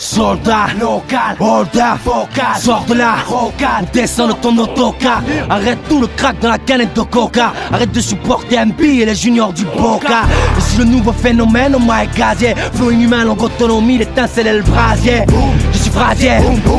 Soldat, local, order, vocal, sors de la rocade, descends de ton autocar. Arrête tout le crack dans la canette de coca. Arrête de supporter MB et les juniors du Boca. Je suis le nouveau phénomène, oh my god, yeah. Flow inhumain, longue autonomie, l'étincelle et le brasier. Je suis phrasier,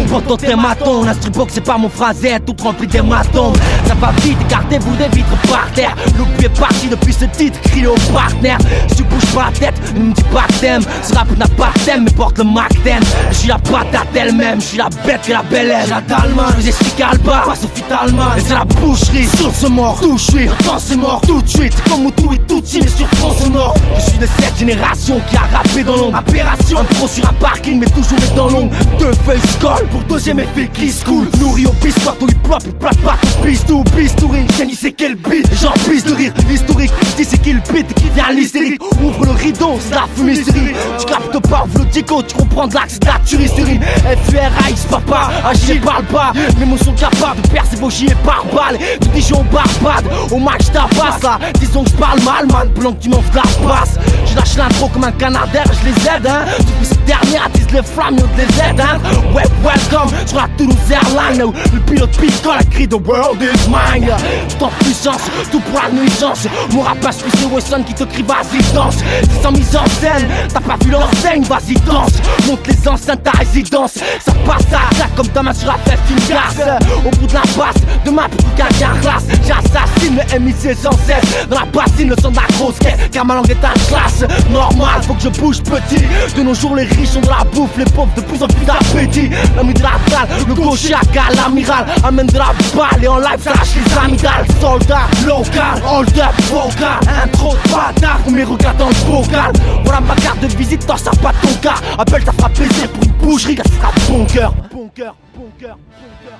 pour ton thématon. L'instrubox c'est pas mon phrasé, tout rempli d'hématomes. Ça va vite, écartez-vous des vitres par terre. Le pied est parti depuis ce titre, crie au partenaire. Si tu bouges pas la tête, ne me dis pas que t'aimes. Ce rap n'a pas de thème, mais porte le Mac 10. Je suis la patate elle-même, je suis la bête et la belle aime. J'ai la Dalman, je vous explique Alba, pas Sophie Talman. Et c'est la boucherie, source mort, tout chuit. Quand c'est mort, tout de suite, comme Moutou et Tucci, mais sur fond sonore. Je suis de cette génération qui a rappé dans l'ombre. Aberration, un pro sur un parking, mais toujours est dans l'ombre. Deux feuilles scroll pour deuxième effet qui school. Nourri au biscuit, au hip hop, il plate pas tout pistou, bistouris. Jenny c'est quel beat, j'en pisse de rire. Historique, je dis c'est qui le beat, qui vient l'hystérique. Ouvre le rideau, c'est la fumisterie. Tu captes pas, ouvre le dico, tu comprends de l'axe, de la tuerie. FURAX, papa, agir parle pas. Mes mots sont capables de percer vos giets par balle. Tu dis je barbade, au max tabasse là. Disons que je parle mal, man, pendant que tu m'en fous la passe. Je lâche l'intro comme un canadair, je les aide, hein. Depuis cette dernière, attise les flammes, yo de les aide, hein. Ouais, welcome sur la Toulouse Airline, où le pilote picole a cri The world is mine. Tout en puissance, tout pour la nuisance. Mon rap passe plus c'est Wesson qui te crie vas-y danse. C'est sans mise en scène, t'as pas vu l'enseigne, vas-y danse. Monte les enceintes ta résidence. Ça passe à ça comme ta main sur la tête d'une glace. Au bout de la passe, de ma plus qu'un carglass. J'assassine le MIC sans cesse. Dans la bassine, le son de la grosse caisse. Car ma langue est un classe. Normal, faut que je bouge petit. De nos jours, les riches ont de la bouffe, les pauvres de plus en plus d'appétit. L'ami de la dalle, le gaucher à l'amiral. Amène de la balle et en live, ça lâche les amygdales. Soldat, local, hold up, vocal. Intro de bâtard, premier regard dans le bocal. Voilà ma carte de visite, t'en sers pas ton cas. Appelle, ça fera plaisir pour une boucherie, ça fera bon cœur. Bon cœur, bon cœur, bon cœur.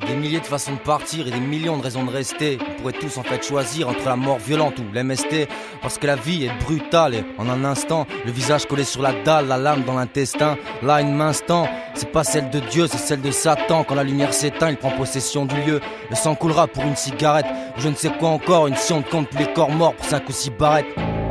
Des milliers de façons de partir et des millions de raisons de rester. On pourrait tous en fait choisir entre la mort violente ou l'MST. Parce que la vie est brutale et en un instant, le visage collé sur la dalle, la lame dans l'intestin. Là, une main instant, c'est pas celle de Dieu, c'est celle de Satan. Quand la lumière s'éteint, il prend possession du lieu. Le sang coulera pour une cigarette ou je ne sais quoi encore. Une si on ne compte plus les corps morts pour 5 ou 6 barrettes.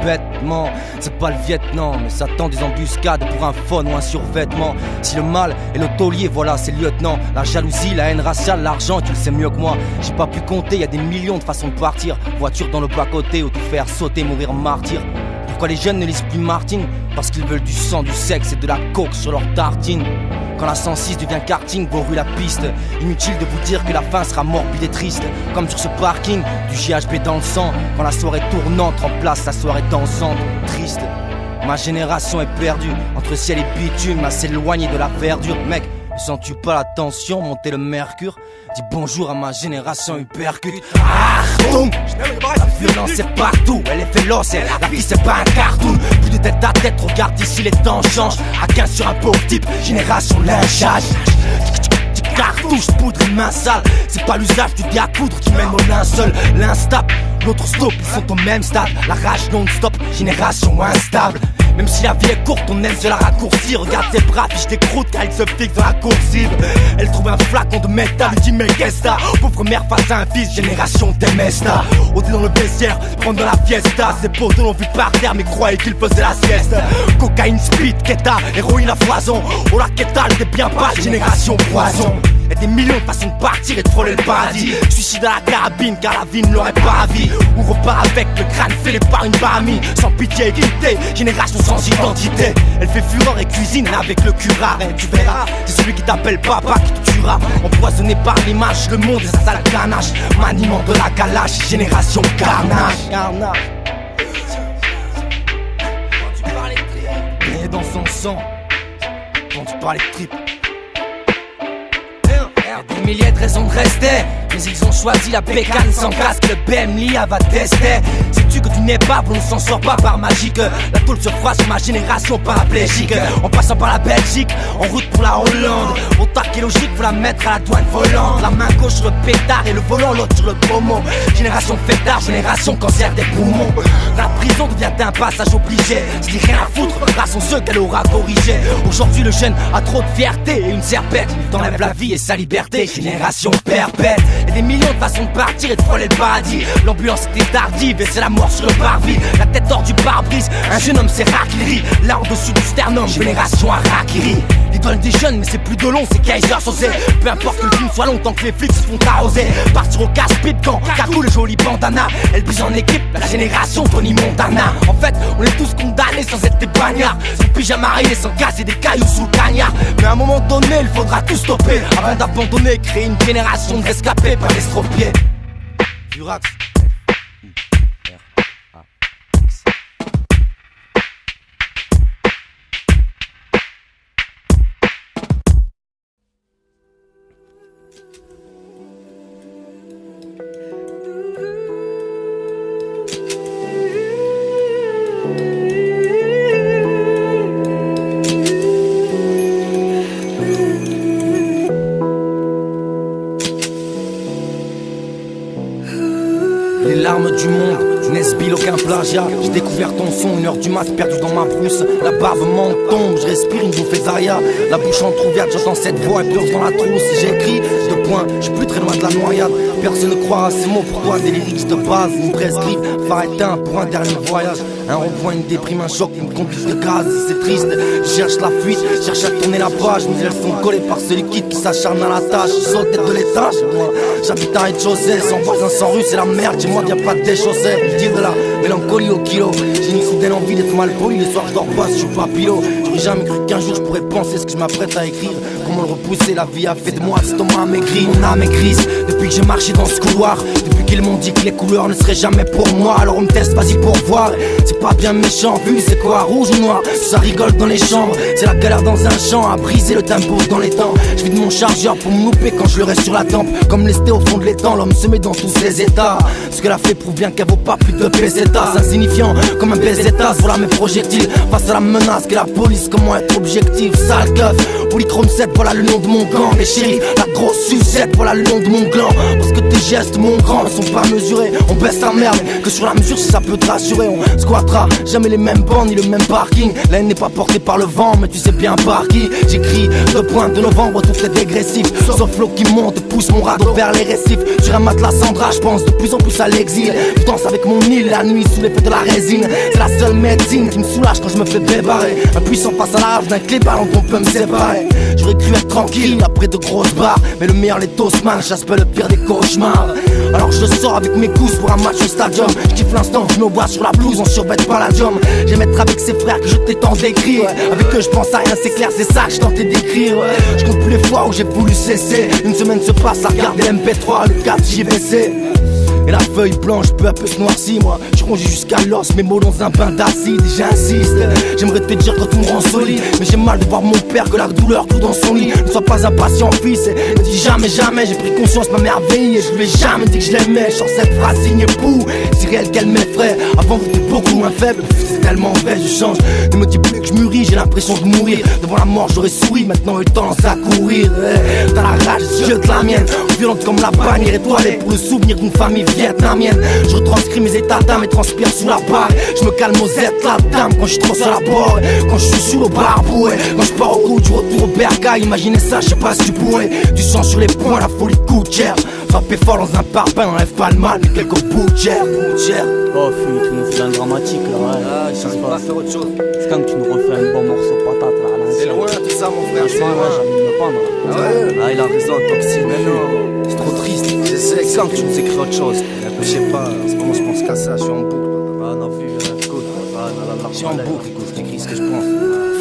Bêtement, c'est pas le Vietnam, mais ça tend des embuscades pour un phone ou un survêtement. Si le mal est le taulier, voilà c'est le lieutenant. La jalousie, la haine raciale, l'argent, tu le sais mieux que moi. J'ai pas pu compter, y a des millions de façons de partir. Voiture dans le bas-côté ou tout faire sauter, mourir martyr. Pourquoi les jeunes ne lisent plus Martin? Parce qu'ils veulent du sang, du sexe et de la coke sur leur tartine. Quand la 106 devient karting, vos rues la piste. Inutile de vous dire que la fin sera morbide et triste. Comme sur ce parking, du GHB dans le sang. Quand la soirée tournante remplace la soirée dansante. Triste. Ma génération est perdue entre ciel et bitume, à s'éloigner de la verdure. Mec, ne sens-tu pas la tension monter le mercure? Dis bonjour à ma génération hypercute. Achtung! La violence est partout, elle est féroce, la vie c'est pas un cartoon. Plus de tête à tête, regarde ici les temps changent. À 15 sur un pauvre type, génération lynchage. Cartouche, poudre et main sale. C'est pas l'usage du dé à coudre qui mène au linceul. L'instable, l'autre stop, ils sont au même stade. La rage non-stop, génération instable. Même si la vie est courte, on aime se la raccourcir. Regarde ses bras, fiche des croûtes car il se fixe dans la coursive. Elle trouve un flacon de métal, elle dit mais qu'est-ce ça? Pauvre mère face à un fils, génération Temesta. Ôté dans le vestiaire, prendre dans la fiesta. Ses potes l'ont vu par terre mais croyaient qu'il faisait la sieste. Cocaïne, speed, keta, héroïne à foison. Oh la keta, elle était bien pas, génération poison. Y'a des millions de façons de partir et de frôler le paradis. Suicide à la carabine car la vie ne l'aurait pas ravi. Ou repart avec le crâne fêlé par une baramie. Sans pitié et quittée, génération sans identité. Elle fait fureur et cuisine avec le curare. Et tu verras, c'est celui qui t'appelle papa qui te tuera. Empoisonné par l'image, le monde et sa sale ganache. Maniement de la galache, génération carnage. mon sang. Quand tu parles de trip. Des milliers de raisons de rester, mais ils ont choisi la bécane sans casque. Le BMLIA va tester. Sais-tu que tu n'es pas, on ne s'en sort pas par magique. La tôle se froisse sur ma génération paraplégique. En passant par la Belgique, en route pour la Hollande. Au taquet logique, faut la mettre à la douane volante. La main gauche sur le pétard et le volant, l'autre sur le pommeau. Génération fêtard, génération cancer des poumons. La prison devient un passage obligé. Je dis rien à foutre, là sont ceux qu'elle aura corrigé. Aujourd'hui le jeune a trop de fierté et une serpette t'enlève la vie et sa liberté. Génération perpète. Et des millions de façons de partir et de frôler le paradis. L'ambulance était tardive et c'est la mort sur le parvis. La tête hors du pare-brise, un jeune homme c'est rare qu'il rit. Là en dessus du sternum, génération Harakiri. L'idole des jeunes mais c'est plus de long, c'est Kaiser Sosé. Peu importe que le film soit long tant que les flics se font arroser. Partir au casse-pipe quand Kakou le joli bandana. Elle bise en équipe, la génération Tony Montana. En fait on est tous condamnés sans être des bagnards. Sans pyjama rayé, sans casser des cailloux sous le cagnard. Mais à un moment donné il faudra tout stopper avant d'abandonner, créer une génération de rescapés par l'estropié. Durax. Les larmes du monde, Nesbill, aucun plagiat. J'ai découvert ton son, 1h du mat, perdu dans ma brousse. La barbe m'en tombe, je respire une bouffée d'aria. La bouche entrouverte, j'entends cette voix, elle pleure dans la trousse. J'ai écrit, deux points, je suis plus très loin de la noyade. Personne ne croira à ces mots, pour toi des lyrics de base. Ils me prescrivent, phare éteint pour un dernier voyage. Un rond-point, une déprime, un choc, une conduite de gaz. C'est triste, je cherche la fuite, je cherche à tourner la page. Mais elles sont collées par ce liquide qui s'acharne à la tâche. Je saute tête de l'étage, moi j'habite à rez-de-chaussée. Sans voisin, sans rue, c'est la merde. Chez moi, y'a pas de déchaussée. Il dit de la mélancolie au kilo. J'ai une soudaine envie d'être mal poli. Les soirs, je dors pas, je suis pas pilot. J'aurais jamais cru qu'un jour je pourrais penser ce que je m'apprête à écrire. Comment le repousser, la vie a fait de moi l'estomac maigri. Mon âme est grise depuis que j'ai marché dans ce couloir. Depuis qu'ils m'ont dit que les couleurs ne seraient jamais pour moi. Alors on me teste, vas-y pour voir. C'est pas bien méchant, vu c'est quoi, rouge ou noir. Ça rigole dans les chambres, c'est la galère dans un champ. À briser le tempo dans les temps. Je vide mon chargeur pour me louper quand je le reste sur la tempe. Comme lesté au fond de l'étang, l'homme se met dans tous ses états. Ce qu'elle a fait prouve bien qu'elle vaut pas plus de pesetas. Insignifiant comme un pesetas, voilà mes projectiles. Face à la menace qu'est la police, comment être objectif. Sale keuf, polychrome 7, voilà le nom de mon gang. Les shérifs, la grosse sucette, voilà le nom de mon clan. Parce que tes gestes, mon grand, ne sont pas mesurés. On baisse ta merde, que sur la mesure si ça peut te rassurer. On squattera jamais les mêmes bancs ni le même parking. La haine n'est pas portée par le vent, mais tu sais bien par qui. J'écris 2 points de novembre, tout est dégressif. Sauf l'eau qui monte, pousse mon radeau vers les récifs. Sur un matelas Sandra, je pense de plus en plus à l'exil. Je danse avec mon île la nuit sous l'effet de la résine. C'est la seule médecine qui me soulage quand je me fais débarrer. Un puissant face à la rage d'un clé ballon qu'on peut me séparer. J'aurais cru être tranquille après de grosses barres, mais le meilleur les toastman chasse pas le pire des cauchemars. Alors je sors avec mes gousses pour un match au stadium. Je kiffe l'instant, je me vois sur la blouse en survêt palladium. J'aime être avec ces frères que je t'ai tant décrit. Avec eux je pense à rien, c'est clair, c'est ça que je tentais d'écrire. Je compte plus les fois où j'ai voulu cesser. Une semaine se passe à regarder l'MP3, le 4 JVC. Et la feuille blanche peu à peu se noircit. Moi je ronge jusqu'à l'os, mes mots dans un bain d'acide. Et j'insiste, j'aimerais te dire quand tout me rend solide, mais j'ai mal de voir mon père que la douleur coule dans son lit. Ne sois pas impatient fils, et ne dis jamais jamais. J'ai pris conscience ma merveille et je lui ai jamais dit que je l'aimais. Genre cette phrase signée pour, si réel qu'elle m'effraie. Avant vous étiez beaucoup moins faible, c'est tellement vrai je change. Ne me dis plus que je mûris, j'ai l'impression de mourir. Devant la mort j'aurais souri, maintenant eu tendance à courir. Dans la rage, je de la mienne, violente comme la bannière étoilée pour le souvenir d'une famille vietnamienne. Je retranscris mes états d'âme et transpire sous la barre. Je me calme aux aides la dame quand je suis trop sur la bord. Quand je suis sous le barboué, quand je pars au coup du retour au bercail. Imaginez ça, je sais pas si tu pourrais. Du sang sur les poings, la folie coûte cher. Frapper fort dans un parpaing n'enlève pas le mal, mais quelques bouts de chair. Oh tu nous fais un dramatique là, ouais. Ah, je sais pas faire autre chose. C'est quand tu nous refais un bon morceau de patate là. C'est loin tout ça mon frère, c'est Franchement là loin. j'ai envie de me pendre. Ah ouais? Ah il a raison, toxique. Mais non, C'est trop triste. j'essaie C'est quand que tu nous écris autre chose. Je sais pas, en ce moment je pense qu'à ça, je suis en boucle. Ah on a vu, écoute, Je suis en boucle, écoute, j'écris ce que je pense.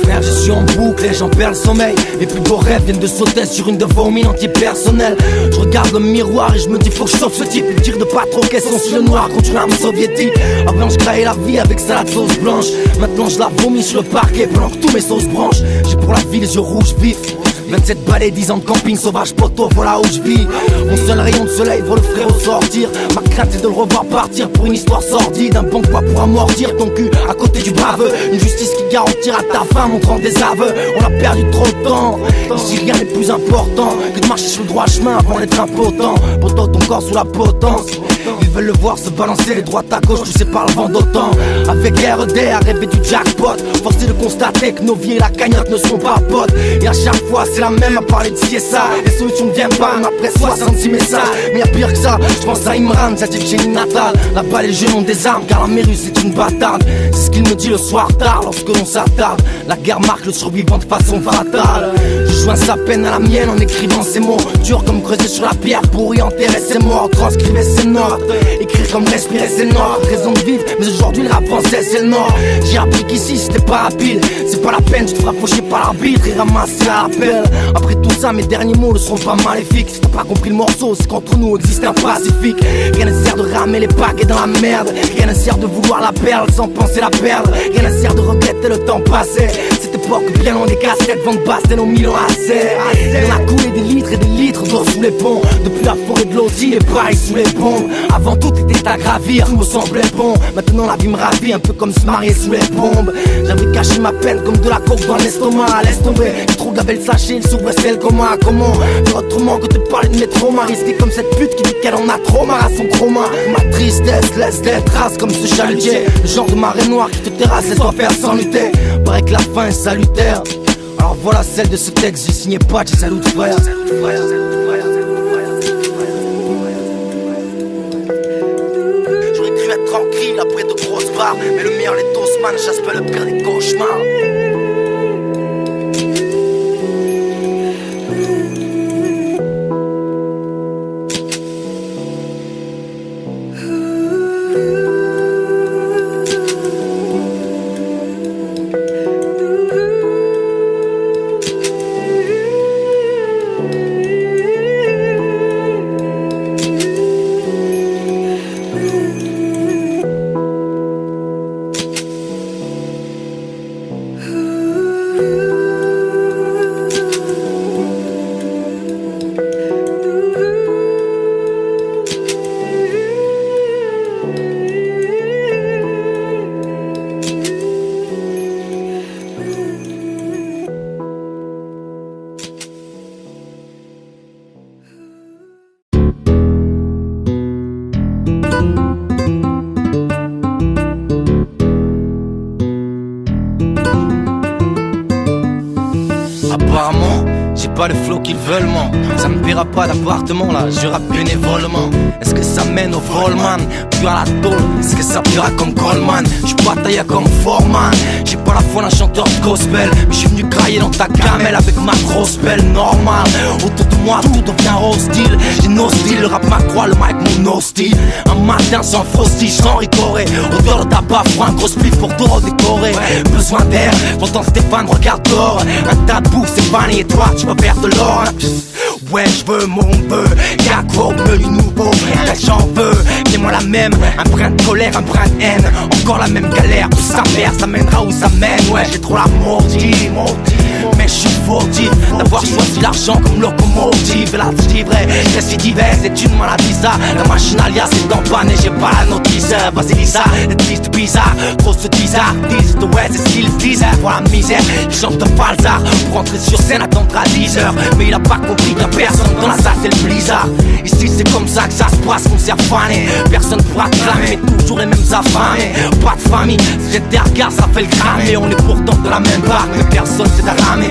Frère, je suis en boucle et j'en perds le sommeil. Mes plus beaux rêves viennent de sauter sur une de vos mines anti-personnelles. Je regarde le miroir et je me dis faut que je sauve ce type. Il tire de pas trop question sur le noir contre une arme soviétique. Avant je graillais la vie avec salade sauce blanche. Maintenant je la vomis sur le parquet pendant que tous mes sauces branchent. J'ai pour la vie les yeux rouges vifs. 27 balais, 10 ans de camping sauvage poteau, voilà où je vis. Mon seul rayon de soleil voit le frérot sortir. Ma crainte c'est de le revoir partir pour une histoire sordide. Un bon quoi pour amortir ton cul à côté du baveux. Une justice qui garantira ta fin montrant des aveux. On a perdu trop de temps. Ici rien n'est plus important que de marcher sur le droit chemin avant d'être impotent. Pourtant ton corps sous la potence. Ils veulent le voir se balancer les droites à gauche, poussé par le vent d'autant. Avec RD à rêver du jackpot. Forcé de constater que nos vies et la cagnotte ne sont pas potes. Et à chaque fois c'est la même à parler de ci et ça. Les solutions ne viennent pas même après 66 messages. Mais y'a pire que ça, je pense à Imran, sa Tchétchénie natale. Là-bas les jeunes ont des armes car la mairie c'est une bâtarde. C'est ce qu'il me dit le soir tard lorsque l'on s'attarde. La guerre marque le survivant de façon fatale. Je joins sa peine à la mienne en écrivant ces mots. Dur comme creuser sur la pierre pour y enterrer ses morts. Transcrivez ses notes, écrire comme respirer ses notes. Raison de vivre, mais aujourd'hui le rap français c'est le nord. J'ai appris qu'ici c'était pas rapide. C'est pas la peine, tu te feras faucher par l'arbitre et ramasser la rappel. Après tout ça, mes derniers mots ne seront pas maléfiques. Si t'as pas compris le morceau, c'est qu'entre nous existe un pacifique. Rien ne sert de ramer les paquets dans la merde. Rien ne sert de vouloir la perle sans penser la perdre. Rien ne sert de regretter le temps passé. Cette époque bien loin des cassettes, vent de basse, t'es nos mille ans assez. On a coulé des litres et des litres d'eau sous les ponts. Depuis la forêt de l'Audi, les pailles sous les bombes. Avant tout était à gravir, tout me semblait bon. Maintenant la vie me ravit, un peu comme se marier sous les bombes. J'avais caché ma peine comme de la coke dans l'estomac. Laisse tomber, j'ai trop de la belle sachet, il s'ouvre celle comment faire autrement que de parler de mes traumas. Risquer comme cette pute qui dit qu'elle en a trop marre à son chroma. Ma tristesse laisse des traces comme ce chalutier. Le genre de marée noire qui te terrasse et doit faire sans lutter. Paraît que la fin est salutaire. Alors voilà celle de ce texte, j'ai signé Patch et salut frère. J'aurais cru être tranquille après de grosses barres, mais le meilleur les Tosman chasse pas le pire des cauchemars. Apparemment, j'ai pas le flow qu'ils veulent, moi. Ça me paiera pas d'appartement là, je rappe bénévolement. Est-ce que ça mène au Volman? Puis à la tôle, est-ce que ça paiera comme Coleman? J'suis pas taillé comme Foreman. J'ai pas la foi d'un chanteur de gospel, mais j'suis venu grailler dans ta gamelle avec ma grosse belle normale. Autour de moi tout devient hostile. J'ai no style, le rap m'accroît, le mic mon no style. Un matin sans frosty, sans rigorer. Odeur de tabac, froid, un gros spliff pour tout redécorer. Besoin d'air, j'entends Stéphane, regarde dehors. Un tas de bouffe, c'est vanné et toi tu vas faire de l'or. Ouais, j'veux mon vœu, y'a quoi au menu nouveau? J'en veux, dis-moi la même. Un brin de colère, un brin de haine. Encore la même galère, où ça perd, ça mènera où ça mène. Ouais, j'ai trop la maudit, mais j'suis fautif d'avoir choisi l'argent comme locomotive. Et là je vrai, récidive, c'est une maladie ça. La machine alias est en panne et j'ai pas la notice. Vas-y Lisa, les tristes bizarres, trop se disent artistes. Ouais, c'est ce qu'ils disent, voilà la misère. Ils changent de falsard pour entrer sur scène, attendre à 10h. Mais il a pas compris qu'il y a personne dans la salle, c'est le blizzard. Ici c'est comme ça que ça se passe, on s'est fané. Personne pourra te clamer, toujours les mêmes affamés. Pas de famille, si j'étais à regard ça fait le cramer. On est pourtant de la même barque, mais personne s'est arramé.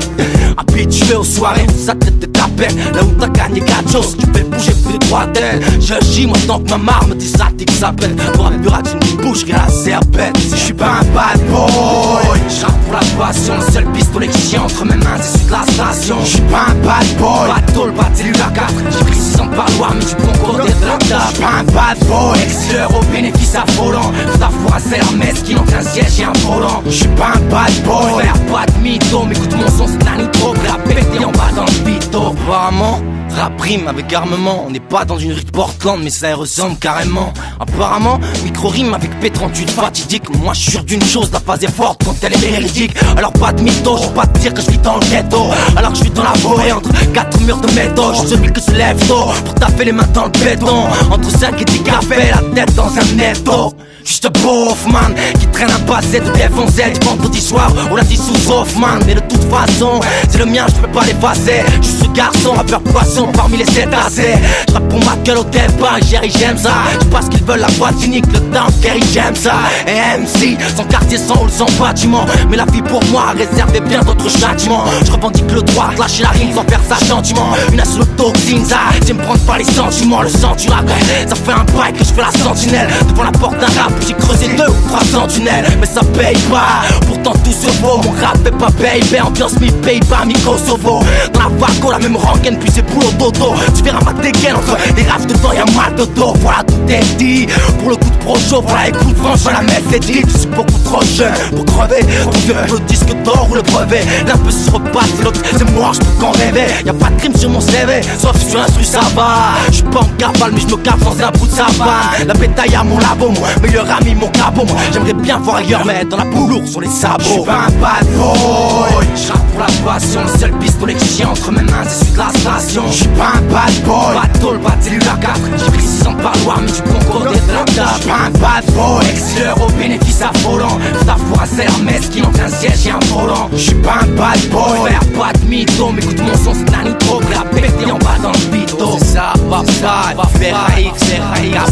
Habitué aux soirées, ça traite de ta peine. Là où t'as gagné 4 choses, tu fais bouger plus de 3 têtes. Je gis moi tant que ma marre me dit ça, dit que ça pète. Pour un bureau tu me bouges qu'à la serpette. Si je suis pas un bad boy, j'rappe pour la passion. Le seul pistolet que j'ai entre mes mains c'est celui de la station. Je suis pas un bad boy, pas de tôle, pas de cellule à 4. J'ai pris 600 par loin mais tu peux encore dire de la table. Pas un un bad boy, exileur au bénéfice affolant. Tout à four à Hermès qui entre un siège et un volant. Je suis pas un bad boy, frère, pas de mytho. Mais écoute mon son, c'est un nitro, que la pété en bas dans le bito. Apparemment, rap rime avec armement. On n'est pas dans une rue de Portland, mais ça y ressemble carrément. Apparemment, micro rime avec P38 fatidique. Moi je suis sûr d'une chose, la phase est forte quand elle est véridique. Alors pas de mytho, je vais pas te dire que je vis dans le ghetto. Alors que je vis dans la forêt entre 4 murs de métaux. Je suis celui que se lève tôt pour taper les mains dans le béton. Entre 5 et 10 cafés, la tête dans un netto. Juste beauf man, qui traîne un passé de F11 du vendredi soir, on l'a dit sous Hoffman. Mais de toute façon, c'est le mien, je peux pas l'effacer. Je suis ce garçon, rappeur poisson parmi les cétacés. Je rappe pour ma gueule au départ, Jerry j'aime ça. Je pense qu'ils veulent la boîte cynique, le temps, Kerry j'aime ça. Et MC, sans quartier, sans hall, sans bâtiment. Mais la vie pour moi réservait bien d'autres châtiments. Je revendique le droit de lâcher la rime sans faire ça gentiment. Une toxine, ça, j'aime prendre pas les sentiments. Le sang du rap, ça fait un bail que je fais la sentinelle. Devant la porte d'un rap, j'ai creusé 2 ou 300 tunnels. Mais ça paye pas, pourtant tout se vaut. Mon rap est pas baby, ambiance mi-pays pas mi-Kosovo. Dans la vaco, la même rengaine, puis c'est boulot dodo. Tu verras ma dégaine entre les raves dedans, y'a mal de dos. Voilà, tout est dit, pour le coup de projo. Voilà, écoute, franchement, la messe est dite. Je suis beaucoup trop jeune pour crever. On veut le disque d'or ou le brevet. L'un peut se repasser, l'autre c'est moi, je peux qu'en rêver. Y'a pas de crime sur mon CV, sauf sur un stru ça va. Je suis pas en cavale, mais je me cave dans un bout de savane. La bétail à mon labo, mon meilleur ami, mon cabot. J'aimerais bien voir ailleurs, mais dans la bouloure sur les sabots. Je suis pas un bad boy, je rappe pour la passion. Le seul pistolet que j'ai entre mes mains, c'est celui de la station. Je suis pas un bad boy, pas de tôle, pas de cellule à 4. J'ai pris 600 parloirs, mais du concours des de la table. Je suis pas un bad boy, exileur au bénéfice affolant. Tout à four à Hermès qui entre un siège et un volant. Je suis pas un bad boy, frère, pas de mytho. Mais écoute mon son, c'est un nitro, que la pété en bas dans le bito. C'est ça, papa, Ferraïx,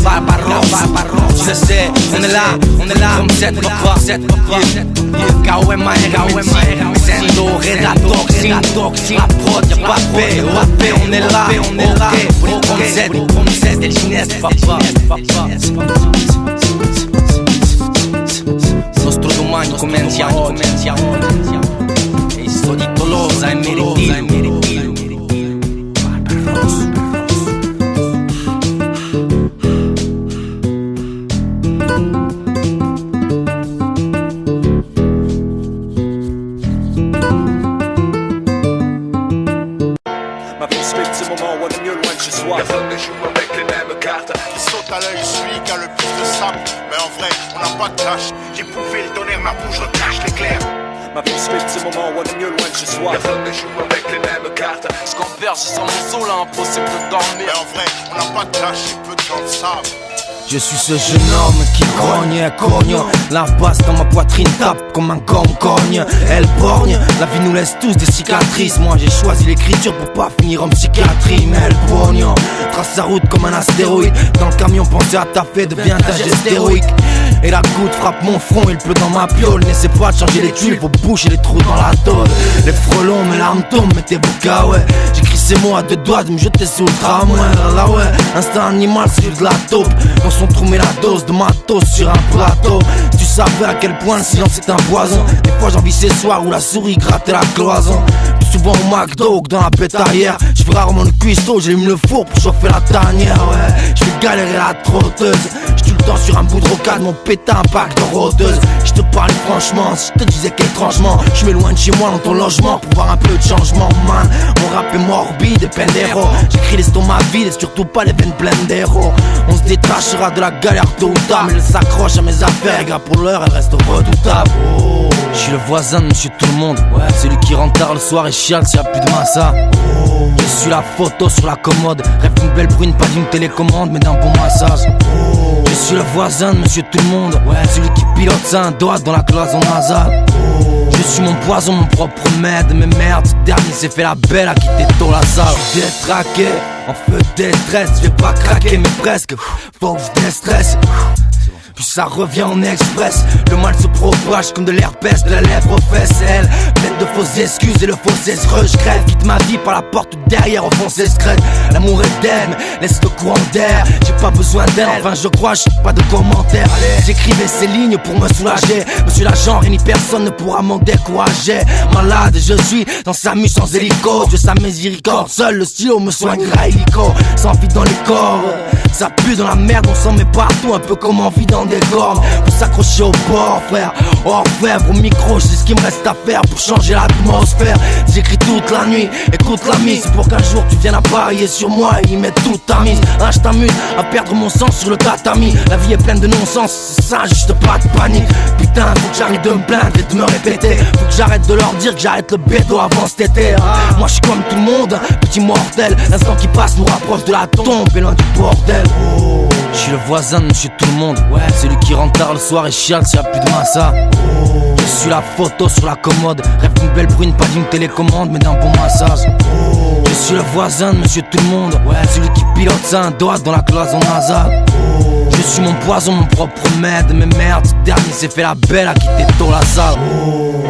Barros. Je sais, on est là, comme cette papa, KOMA, Sendo, Reda, Toxine, la prod, y'a pas de paix, on est là, pour les promesses, des Ginès, papa. Nostro domani cominciamo, e sto di Tolosa e Meretino. Personne ne joue avec les mêmes cartes. Qui saute à l'œil, celui qui a le plus de sable. Mais en vrai, on n'a pas de clash. J'ai prouvé le tonnerre, ma bouche recache l'éclair. Ma vie suit ce moment où on est mieux loin de chez soi. Personne ne joue avec les mêmes cartes. Ce qu'on perd, j'ai sans mon soul, impossible de dormir. Mais en vrai, on n'a pas de clash, j'ai peu de gens le savent. Je suis ce jeune homme qui grogne, cogne. La basse dans ma poitrine tape comme un cogne. Elle borgne, la vie nous laisse tous des cicatrices. Moi j'ai choisi l'écriture pour pas finir en psychiatrie. Mais elle borgne, trace sa route comme un astéroïde. Dans le camion pensez à taper, devient un geste héroïque. Et la goutte frappe mon front, il pleut dans ma piole. N'essaie pas de changer les tuiles, faut boucher les trous dans la tôle. Les frelons, mes larmes tombent, mettez bouca, ouais. J'écris ces mots à 2 doigts de me jeter sous le tramway. Là ouais, instinct animal, c'est juste de la taupe. Dans son trou met la dose de matos sur un plateau. Tu savais à quel point le silence est un poison. Des fois j'envie ces soirs où la souris grattait la cloison. Plus souvent au McDo que dans la pétarière. Je fais rarement le cuistot, j'allume le four pour chauffer la tanière, ouais. Je fais galérer la trotteuse. Je tue le temps sur un bout de rocade, mon pétain impact de rôdeuse. Je te parle franchement, si je te disais qu'étrangement je m'éloigne de chez moi dans ton logement pour voir un peu de changement, man. Mon rap est morbide et pendero. J'écris l'estomac vide et surtout pas les veines pleines d'héros. On se détachera de la galère tôt ou tard, mais elle s'accroche à mes affaires, gars, pour l'heure elle reste redoutable. Oh. Je suis le voisin de monsieur tout le monde, ouais. Celui qui rentre tard le soir et chiale s'il y a plus de massa. Oh. Je suis la photo sur la commode, rêve d'une belle brune, pas d'une télécommande mais d'un bon massage. Oh. Je suis le voisin de monsieur tout le monde, ouais. Celui qui pilote ça un doigt dans la cloison nasale. Oh. Je suis mon poison, mon propre maître. Mais merde, ce dernier s'est fait la belle à quitter tôt la salle. Je suis détraqué, en feu de détresse. Je vais pas craquer mais presque, faut que je déstresse. Puis ça revient en express. Le mal se propage comme de l'herpès de la lèvre aux fesses. Elle pleine de fausses excuses et le faux escreux. Je crève, quitte ma vie par la porte derrière au fond c'est secret. L'amour est d'elle, mais laisse le courant d'air. J'ai pas besoin d'elle, enfin je crois, je pas de commentaires. J'écrivais ces lignes pour me soulager. Monsieur l'agent, ni personne ne pourra m'en décourager. Malade, je suis dans sa mue sans hélico. Dieu sa miséricorde, seul le stylo me soignera illico. Sans vie dans les corps, que ça pue dans la merde, on s'en met partout, un peu comme on vit dans des cornes. Pour s'accrocher au bord, frère, orfèvre au micro, c'est ce qu'il me reste à faire pour changer l'atmosphère. J'écris toute la nuit, écoute la mise, pour qu'un jour tu viennes à parier sur moi et y mettre toute ta mise. Hein, je t'amuse à perdre mon sens sur le tatami. La vie est pleine de non-sens, c'est ça, juste pas de panique. Putain, faut que j'arrête de me plaindre et de me répéter. Faut que j'arrête de leur dire que j'arrête le bédo avant cet été. Moi je suis comme tout le monde, petit mortel. L'instant qui passe nous rapproche de la tombe et loin du bordel. Oh. Je suis le voisin de monsieur tout le monde, ouais. Celui qui rentre tard le soir et chiale s'il y a plus de massa. Oh. Je suis la photo sur la commode, rêve d'une belle brune, pas d'une télécommande mais d'un bon massage. Oh. Je suis le voisin de monsieur tout le monde, ouais. Celui qui pilote ça un doigt dans la cloison nasale. Oh. Je suis mon poison, mon propre remède. Mais merde, ce dernier s'est fait la belle à quitter tôt la salle. Oh.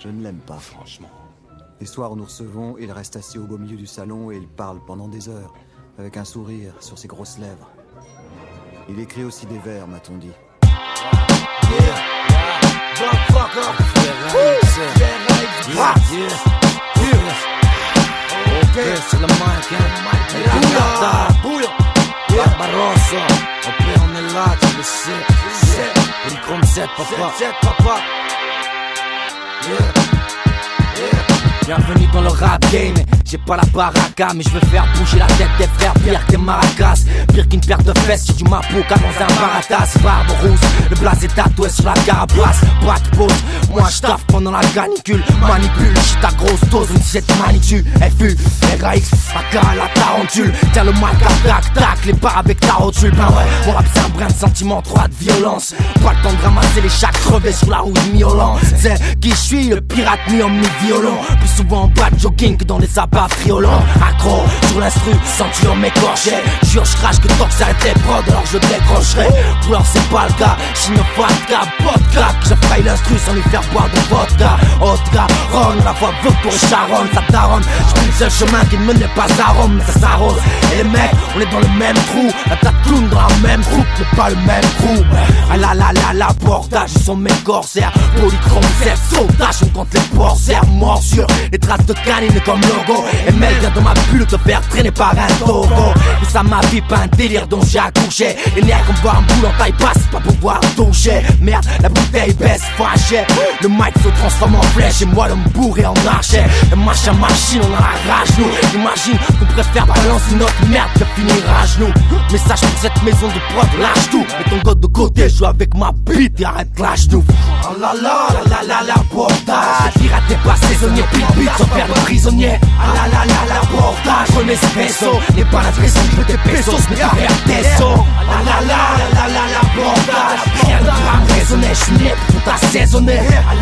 Je ne l'aime pas, franchement. Les soirs où nous recevons, il reste assis au beau milieu du salon et il parle pendant des heures, avec un sourire sur ses grosses lèvres. Il écrit aussi des vers, m'a-t-on dit. C'est le mic, Barroso, on est là, tu le sais. Polychrome 7, papa. Bienvenue dans le rap game, j'ai pas la baraka, mais je veux faire bouger la tête des frères pire que des maracas. Pire qu'une paire de fesses, j'ai du mapoka dans un baratas. Barbe rousse, le blaze est tatoué sur la carapace. Pas de pause, moi j'taffe pendant la canicule. Manipule, j'suis ta grosse dose, une 17 magnitude. FU, RAX, AK, la tarentule. Tiens le mic à tac, les barres avec ta rotule. Ben ouais, mon rap c'est un brin de sentiment, trop de violence. Pas le temps de ramasser les chats crevés sur la route miolent. C'est qui j'suis, le pirate mi-homme-mi-violent. Plus souvent en bas de jogging que dans les abats friolants. Accro sur l'instru, ceinture m'écorché. Jure j'crache que tant que ça arrête les prods, alors je décrocherai. Pour leur c'est pas le cas, chino vodka, vodka. Que je faille l'instru sans lui faire boire de vodka. Vodka, Ron, la voix Vautour et Charonne, ça taronne. J'prends le seul chemin qui ne menait pas à Rome, ça s'arrose. Et les mecs, on est dans le même trou. La tas de clowns dans la même troupe, mais pas le même crew. Ah la bordage, ils sont mes corsaires. Polychrome 7, sautage, on compte les porcères. Morsure, les traces de canine comme logo. Et Mel vient dans ma bulle te faire traîner par un togo. Et ça m'a vie pas un délire dont j'ai accouché. Les nerfs comme voir un boule en taille basse, pas pouvoir toucher. Merde, la bouteille baisse, fâché. Le mic se transforme en flèche et moi le me bourré en archet. Le machin machine, on a rage nous. Imagine qu'on préfère balancer notre merde que finir à genoux. Message pour cette maison de prod, lâche tout. Mets ton god de côté, joue avec ma bite et arrête lâche nous. Oh la bordage. Pirate n'est pas saisonnier, pile sans faire le prisonnier. Ah la bordage. Remets ce vaisseau, n'est pas l'impression que je veux des pesos, mais tu perds tes sauts. Ah la bordage. Rien ne pourra me raisonner, je suis né pour t'assaisonner. Ah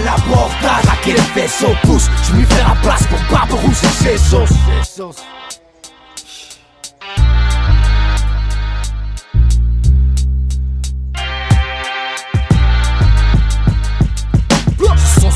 la bordage. Raquer les vaisseaux, pousse, je lui fais la place pour Barberousse et ses sauces.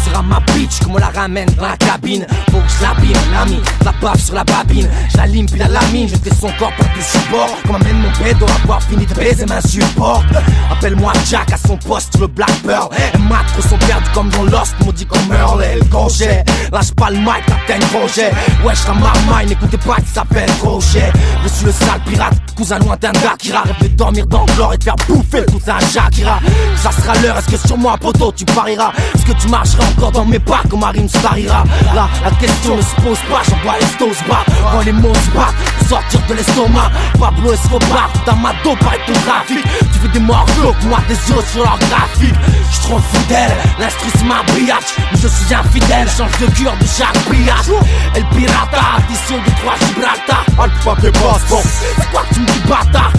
Sera ma bitch, comme on la ramène dans la cabine. Faut que je l'abîme, l'ami, la bave sur la babine. Je la lime puis la lamine, je fais son corps par du support. Comme amène mon pédo, avoir fini de baiser m'insupporte. Appelle-moi Jack à son poste sur le Black Pearl. Et matres sont perdus comme dans Lost, maudit comme Merle et le crochet. Lâche pas le mic, Captain Crochet. Wesh la marmaille, n'écoutez pas qui s'appelle Crochet. Je suis le sale pirate, cousin lointain d'Akira. Rêve de dormir dans le chlore et de faire bouffer le cousin Shakira. Ça sera l'heure, est-ce que sur moi poteau tu parieras? Est-ce que tu marcheras encore dans mes pas comme Marim Starira? Là, la question ne se pose pas, j'envoie les stos bas. Quand les mots se battent, sortir de l'estomac. Pablo Escobar, dans ma dos par ton trafic. Tu veux des morceaux, moi des yeux sur leur graphique. J'suis trop fidèle, l'instru c'est ma biatch. Mais je suis infidèle, change de cure de chaque pillage. El Pirata, addition de 3 Gibraltar. Alpha tes passeports, c'est quoi que tu me dis bâtard?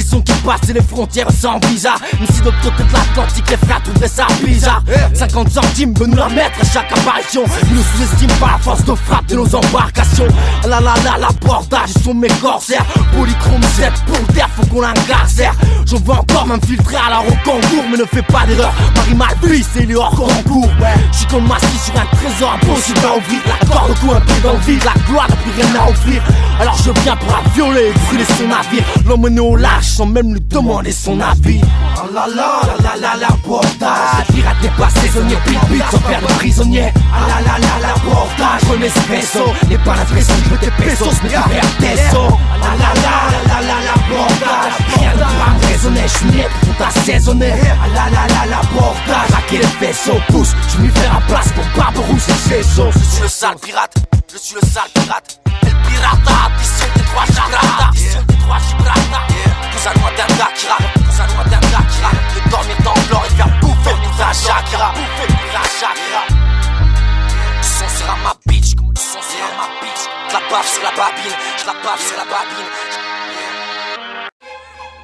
sons qui passent et les frontières sans visa. Même si de l'autre côté de l'Atlantique les frères trouveraient ça bizarre. 50 centimes de nous la mettre à chaque apparition. Ils nous sous-estiment par la force de frappe de nos embarcations. Ah là là là, l'abordage, ils sont mes corsaires. Polychrome 7 pour terre, faut qu'on l'incarcère. Je veux encore m'infiltrer à la concours, mais ne fais pas d'erreur. Marie Malvis, c'est il est hors concours. J'suis comme Massi sur un trésor impossible à ouvrir. La corde au cou, un pied dans le vide. La gloire n'a plus rien à offrir. Alors je viens pour la violer et brûler son navire. L'emmener au large sans même lui demander son avis. Oh là là, là là là, l'abordage. Pirate n'est pas saisonnier, pile sans faire de prisonnier. Ah là là là, l'abordage. Prenez espresso, n'est pas l'impression que tes pesos, mais tu perds tes os. Ah là là là, là là, l'abordage. Rien ne va me raisonner, j'suis né pour t'assaisonner. Ah là là là, l'abordage. Raquer les vaisseaux, pousse, j'me lui fais la place pour Barberousse et Céso. Je suis le sale pirate, je suis le sale pirate. El pirata, mission des trois Gibraltar. Mission des trois Gibraltar. Tous à loin d'un gars qui rappe, tous à loin d'un gars qui rappe. De dormir dans l'or et faire bouffer tout un chakra. Bouffer tout un chakra. Le son sera ma bitch, comme le son sera ma bitch. J'la baffe sur la babine, j'la baffe sur la babine.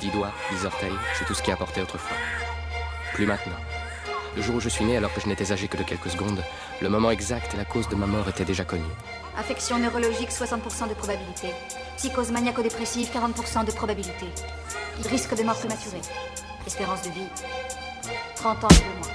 10 doigts, 10 orteils, c'est tout ce qui a apporté autrefois. Plus maintenant. Le jour où je suis né, alors que je n'étais âgé que de quelques secondes, le moment exact et la cause de ma mort étaient déjà connus. Affection neurologique, 60% de probabilité. Psychose maniaco-dépressive, 40% de probabilité. Risque de mort prématurée. Espérance de vie, 30 ans et 2 mois.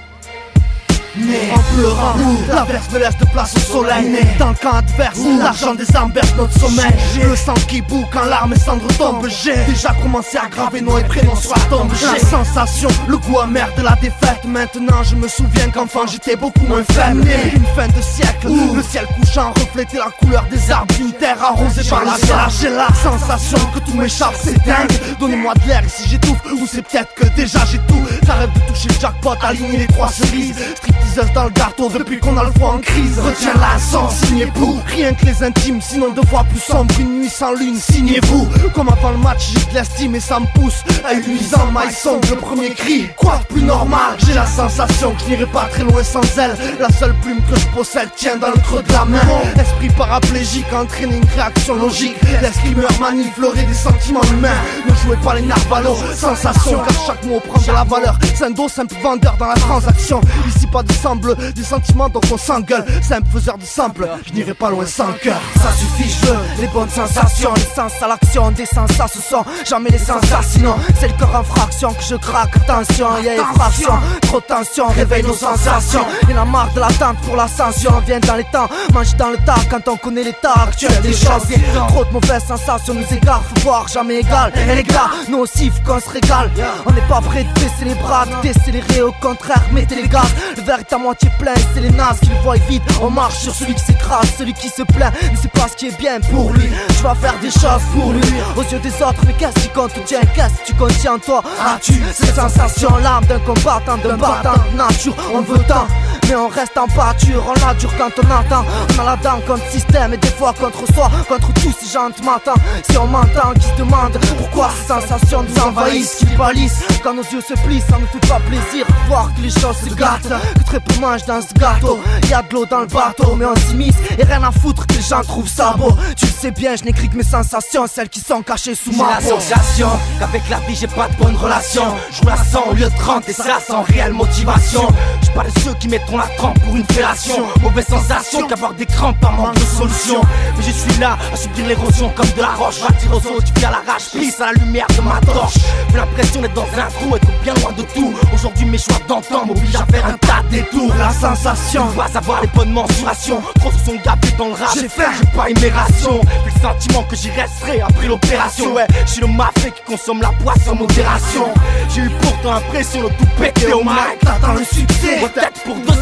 Né en pleurant, l'averse me laisse de place au soleil. Né dans le camp adverse, l'argent des armes berce notre sommeil. Le sang qui bout quand l'arme et cendre tombe. J'ai déjà commencé à graver nom et prénom sur la tombe. La sensation, le goût amer de la défaite. Maintenant je me souviens qu'enfant j'étais beaucoup moins faible. Né une fin de siècle, le ciel couchant reflétait la couleur des arbres d'une terre arrosée par la glace. J'ai la sensation que tout m'échappe, c'est dingue. Donnez-moi de l'air et si j'étouffe, ou c'est peut-être que déjà j'ai tout. J'arrête de toucher le jackpot, aligner les 3 cerises. Stripteaseuse dans le gâteau depuis qu'on a le froid en crise. Retiens la sang, signez-vous. Rien que les intimes, sinon 2 fois plus sombre. Une nuit sans lune, signez-vous. Comme avant le match, j'ai de l'estime et ça me pousse à une nuit en maille sombre. Le premier cri, quoi de plus normal? J'ai la sensation que je n'irai pas très loin sans elle. La seule plume que je possède tient dans le creux de la main. Esprit paraplégique, entraîner une réaction logique. L'escrimeur manie fleurer des sentiments humains. Ne jouez pas les narvalos, sensation car chaque mot prend de la valeur. C'est un dos simple vendeur dans la transaction. Ici pas de semble, des sentiments donc on s'engueule. Simple faiseur de sample, je n'irai pas loin sans cœur. Ça suffit, je veux les bonnes sensations. Les sens à l'action, des sens à ce sont jamais les sensations. Sinon c'est le corps en fraction que je craque. Attention, y'a effraction, trop de tension, réveille nos sensations. Y'en a marre de l'attente pour l'ascension. Viens dans les temps, mange dans le tas quand on connaît l'état actuel des choses. Trop de mauvaises sensations nous égarent, faut voir jamais égal. Et les gars, nous aussi faut qu'on se régale. On n'est pas prêt de baisser les bras, de décélérer, au contraire mettez les gaz. Le verre est à moitié plein, c'est les nazes qui le voient vide. On marche sur celui qui s'écrase, celui qui se plaint, ne sait pas ce qui est bien pour lui. Je vais faire des choses pour lui, aux yeux des autres, mais qu'est-ce qui compte? Tiens, qu'est-ce que tu contiens toi? As-tu ces sensations, l'âme d'un combattant, d'un battant de nature? On veut tant, mais on reste en pâture. On la dure quand on entend, on a la dent contre le système et des fois contre soi, contre tous ces gens qui m'entendent. Si on m'entend, qui se demande pourquoi ces sensations nous envahissent, qui palissent quand nos yeux se plissent, ça ne fait pas plaisir de voir que les choses se gâtent, que très peu mangent dans ce gâteau. Y'a de l'eau dans le bateau, mais on s'immisce et rien à foutre que les gens trouvent ça beau. Tu le sais bien, je n'écris que mes sensations, celles qui sont cachées sous ma peau. J'ai la sensation qu'avec la vie j'ai pas de bonne relation. Je la sens au lieu de 30 et ça sans réelle motivation. Je suis pas de ceux qui mettront la trempe pour une fellation. Mauvaise sensation qu'avoir des crampes par manque de solution. Mais je suis là à subir l'érosion comme de la roche. J'attire aux autres, tu à la rage, pisse à la lumière de ma torche. J'ai l'impression d'être dans un trou, être bien loin de tout. Aujourd'hui mes choix d'antan m'obligent à faire un tas de détours. La sensation, ne pas avoir les bonnes mensurations. Trop se sont gavés dans le rap, j'ai pas immération. Puis le sentiment que j'y resterai après l'opération. Ouais, je suis le mafé qui consomme la poisse en modération. J'ai eu pourtant l'impression de tout péter au mic. T'attends le succès, peut-être pour 2009.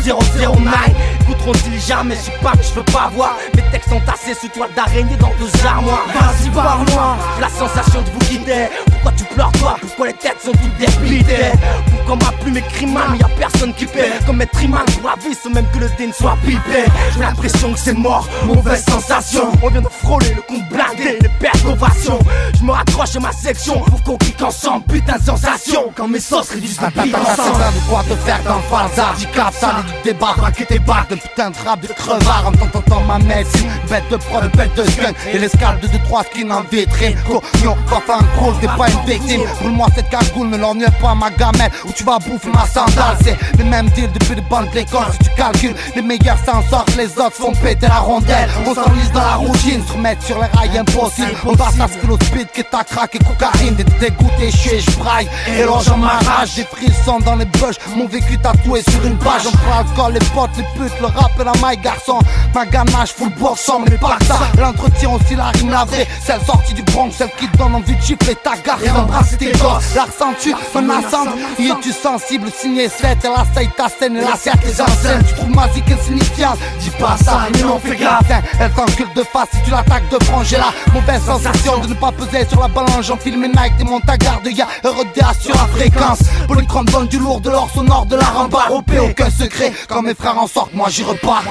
Écouteront-ils jamais, je sais pas que je veux pas voir. Mes textes sont tassés sous toile d'araignée dans 2 armoires. Vas-y parle-moi, j'ai la sensation de vous quitter. Pourquoi tu pleures toi? Pourquoi les têtes sont toutes déplitées? Pourquoi ma plume écrit mal mais y'a personne qui paie? Comme être imam pour la vie sans même que le dé ne soit pipé. J'ai l'impression que c'est mort, mauvaise sensation. On vient de frôler le compte blindé, les pertes d'ovation. Je me raccroche à ma section pour qu'on clique ensemble, putain de sensation. Quand mes sauces réduisent la bite ensemble. De quoi te faire dans Falza. radical, ça les débat, braquer tes bacs de putain de rap de crevard en t'entendant ma médecine, bête de prod, bête de gun, et l'escalade de 2-3 skins en vitrine. Cognon, pas faire un call, t'es pas une victime. Roule-moi cette cagoule, ne l'ennuie pas ma gamelle, ou tu vas bouffer ma sandale. C'est les mêmes deals depuis le banc de l'école. Si tu calcules, les meilleurs s'en sortent, les autres font péter la rondelle. On s'enlise dans la routine, se remettre sur les rails impossible. On passe à ce kilo de speed qui t'a craqué cocaïne. T'es dégoûté, je braille, et l'orge en ma rage. J'ai frissons dans les bush, mon vécu tatoué sur une page. On prend l'alcool, les potes, les putes, le rap et la maille garçon. Ma ganache, full boxon, mais pas que ça. L'entretien aussi, la rime la vraie. Celle sortie du Bronx, celle qui te donne envie de gifler ta garde et d'embrasser tes gosses. La ressens-tu, menaçante, y es-tu sensible, signé 7, elle assaille ta scène, elle assiette les enseignes. Tu trouves ma zik insignifiante, dis pas ça, mais non fais gaffe. Elle t'encule de face si tu l'attaques de front. J'ai la mauvaise sensation de ne pas peser sur la balance. J'enfile mes Nike, des montes à garde, y'a REDA sur la fréquence. Polychrome donne du lourd, de l'or sonore, de la rambarre. OP, aucun secret, quand mes frères en sortent, moi j'y repars.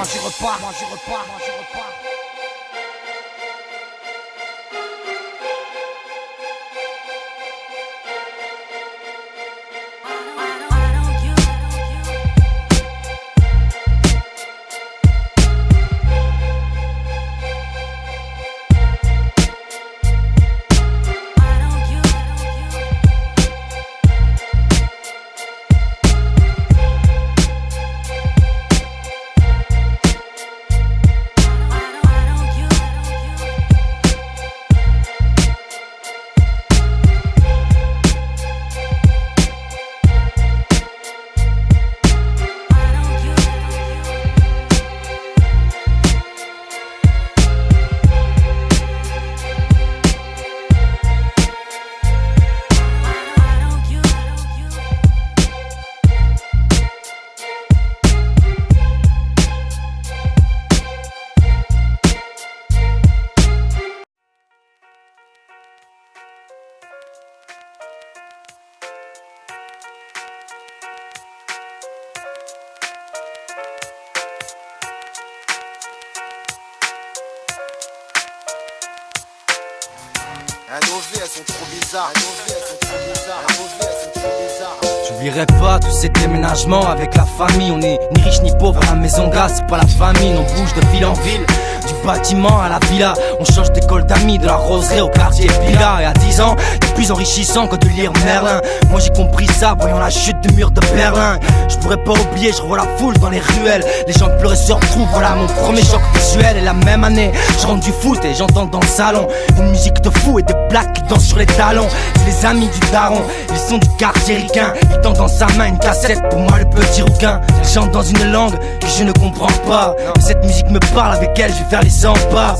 J'oublierai pas tous ces déménagements avec la famille. On est ni riche ni pauvre à la maison gaz, c'est pas la famine. On bouge de ville en ville, du bâtiment à la villa. On change d'école d'amis, de la roseraie au quartier Villa. Et à 10 ans, c'est plus enrichissant que de lire Merlin. Moi j'ai compris ça, voyant la chute du mur de Berlin. Je pourrais pas oublier, je revois la foule dans les ruelles. Les gens pleuraient se retrouvent, voilà mon premier choc visuel. Et la même année, je rentre du foot et j'entends dans le salon une musique de fou et des plaques qui dansent sur les talons. C'est les amis du daron, ils sont du quartier ricain. Ils tendent dans sa main une cassette, pour moi le petit rouquin. Ils chantent dans une langue que je ne comprends pas, mais cette musique me parle, avec elle je vais faire les 100 pas.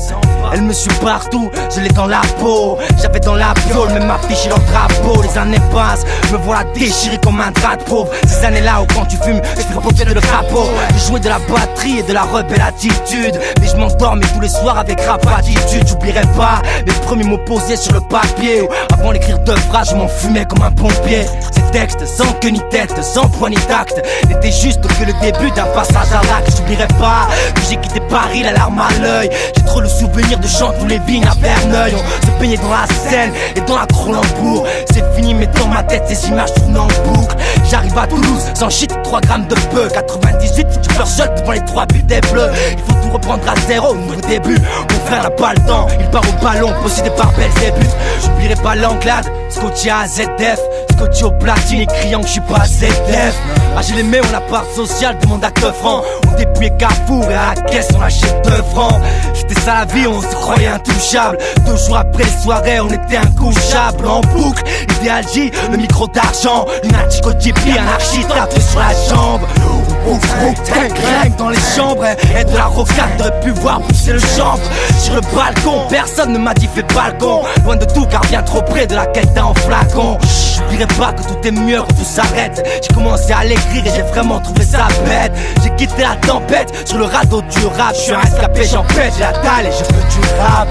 Elle me suit partout, je l'ai dans la peau. J'avais dans la piole, même affiché dans le drapeau. Les années passent, me voilà déchiré comme un drap de pauvre. Ces années-là où quand tu fumes, je fais reposer le drapeau. J'ai joué de la batterie et de la rebelle attitude, mais je m'endormais tous les soirs avec rap attitude. J'oublierai pas mes premiers mots posés sur le papier. Avant d'écrire 2 phrases, je m'en fumais comme un pompier. Ces textes sans queue ni tête, sans point ni tact, n'étaient juste que le début d'un passage à l'acte. J'oublierai pas que j'ai quitté Paris la larme à l'œil. J'ai trop le souvenir de chants tous les vignes à Verneuil. On se peignait dans la Seine et dans la Cronenbourg. C'est fini mais dans ma tête ces images tournent en boucle. J'arrive à Toulouse sans shit, 3 grammes de bœuf. 98, je pleure seul devant les 3 buts des bleus. Il faut tout reprendre à zéro, nouveau début. Mon frère n'a pas le temps, il part au ballon, possédé par Belzébuth. J'oublierai pas l'Anglade, scotché à ZF, scotché au platine et criant que je suis pas ZF. Ah j'ai l'aimé, on a part sociale, demande à 2 francs. On dépouillait Carrefour et à la caisse on achète 2 francs. C'était ça la vie, on se croyait intouchable. 2 jours après les soirées, on était incouchables. En boucle, idéalgie, le micro d'argent. Lunatique au tipi, anarchie, tapé sur la jambe. Craque dans les chambres et de la rocade, t'aurais pu voir pousser le chambre. Sur le balcon, personne ne m'a dit fais balcon. Loin de tout car bien trop près de la quête en flacon. J'oublierai pas que tout est mieux quand tout s'arrête. J'ai commencé à l'écrire et j'ai vraiment trouvé ça bête. J'ai quitté la tempête sur le radeau du rap. Je suis un escapé, j'en pète, j'ai la dalle et je veux du rap.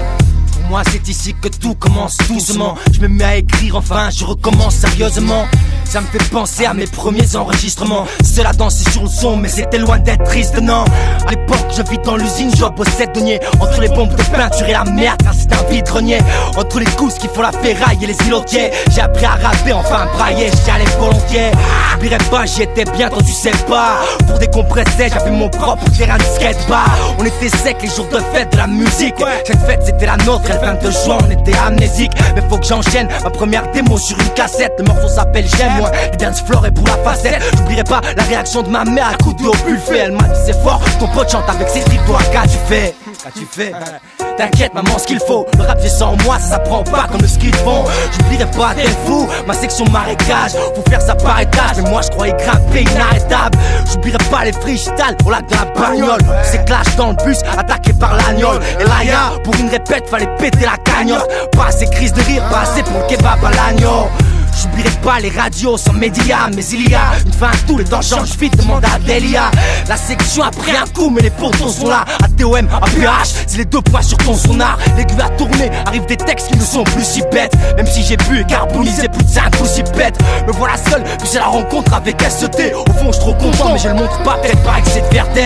Moi c'est ici que tout commence doucement. Je me mets à écrire, enfin je recommence sérieusement. Ça me fait penser à mes premiers enregistrements. Cela dansait sur le son, mais c'était loin d'être triste, non. À l'époque, je vis dans l'usine, je bossais de deniers. Entre les bombes de peinture et la merde, car c'est un vide-grenier. Entre les gousses qui font la ferraille et les îlotiers, j'ai appris à rapper, enfin brailler, j'y allais volontiers. J'oublierai pas, j'y étais bien quand tu sais pas. Pour décompresser, j'avais mon propre terrain de skate-bar. On était sec les jours de fête de la musique. Cette fête c'était la nôtre, et le 22 juin on était amnésique. Mais faut que j'enchaîne ma première démo sur une cassette. Le morceau s'appelle J'aime moins, les dance floor et pour la facette. J'oublierai pas la réaction de ma mère à coup de haut buffet. Elle m'a dit c'est fort, ton pote chante avec ses tripes, toi qu'as-tu fait? Qu'as-tu fait? T'inquiète maman, ce qu'il faut, le rap j'ai sans moi, ça s'apprend pas comme le ski de fond. J'oublierai pas d'être fou, ma section marécage. Faut faire ça par étage, mais moi je croyais grimper inarrêtable. J'oublierai pas les freestyles au lac de la bagnole. C'est clash dans le bus, attaqué par l'agnole. Et là y'a, pour une répète, fallait péter la cagnotte. Pas assez crise de rire, pas assez pour le kebab à l'agneau. J'oublierai pas les radios sans médias, mais il y a une fin à tout, les temps changent vite, demande à Delia. La section a pris un coup, mais les potos sont là. ATOM, APH, c'est les deux points sur ton sonar. L'aiguille a tourné, arrivent des textes qui ne sont plus si bêtes. Même si j'ai bu et carbonisé plus de 5 ou 6 bêtes. Me voilà seul, puis c'est la rencontre avec SET. Au fond, je suis trop content, mais je le montre pas, peut-être pas avec cette fierté.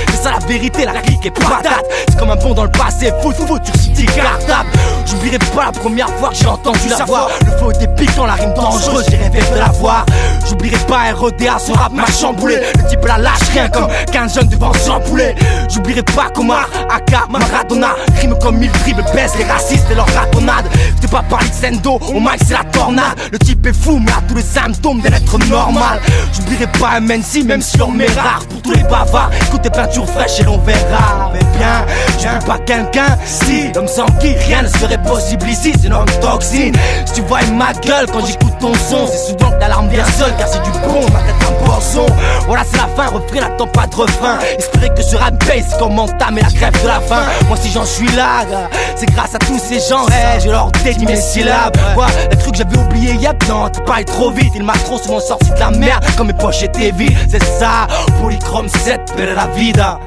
C'est ça la vérité, la clique est patate. C'est comme un bond dans le passé, foot, tu city cartable. J'oublierai pas la première fois que j'ai entendu la voix. Le flow était piquant, la rime dangereuse, j'ai rêvé de la voir. J'oublierai pas REDA, son rap m'a chamboulé. Le type la lâche rien comme 15 jeunes devant Jean Poulet. J'oublierai pas Komar, Aka, Maradona. Rime comme 1000 dribbles, baisse les racistes et leurs ratonnades. T'es pas parlé de Sendo, au mic c'est la tornade. Le type est fou mais a tous les symptômes d'un être normal. J'oublierai pas MNC même si l'homme est rare. Pour tous les bavards, écoute des peintures fraîches et l'on verra. Mais bien, j'oublie pas quelqu'un, si l'homme sans qui rien ne serait possible ici, c'est une homme toxine. Si tu vois ma gueule quand j'écoute ton son, c'est souvent que l'alarme vient seule car c'est du bon, ma tête un poisson. Voilà c'est la fin, refrain, n'attends pas de refrain. Espérer que ce rap paye, c'est comme entamer la grève de la faim. Moi si j'en suis là, c'est grâce à tous ces gens, je leur dédie mes syllabes. Ouais, les trucs que j'avais oublié, yep, non, t'es pas allé trop vite. Il m'a trop souvent sorti de la merde, comme mes poches étaient vides. C'est ça, Polychrome 7, per la vida.